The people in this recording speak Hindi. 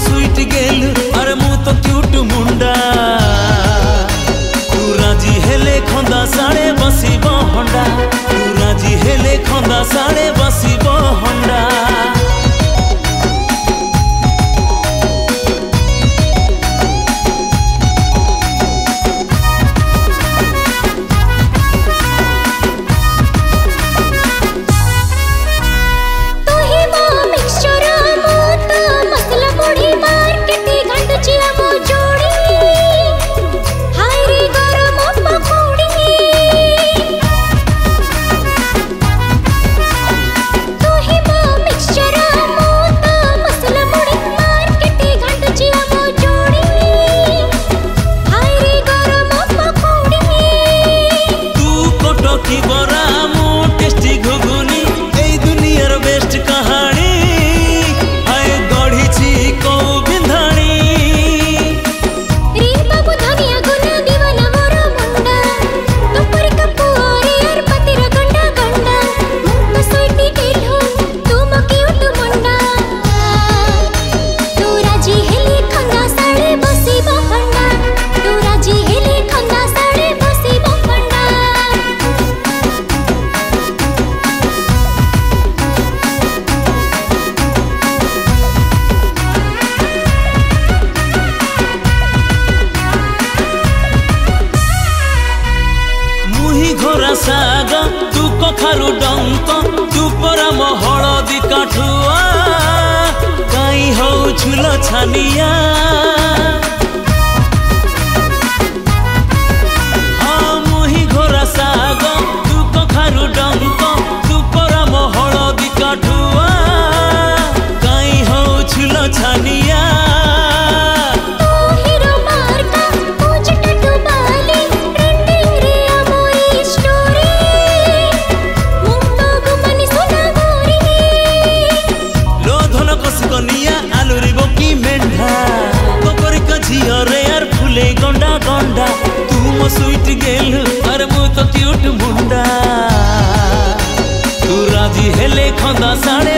स्वीट गेल अरे मु तो क्यूट मुंडा तू राजी हेले खंदा साड़े बसिब हंडा तू राजी हेले खंदा साड़े बसिब हंडा साग तू कखारु डंक तू परम हलदी काठुआ काई हौ छुल छानिया हाँ मुही घोरा साग तू कखारु डंक तू परम हलदी काठुआ काई हौ छुल छानिया गंडा गंडा तू मो स्वीट गेल अरे मु तो क्यूट मुंडा तू राजी हेले खंदा साड़े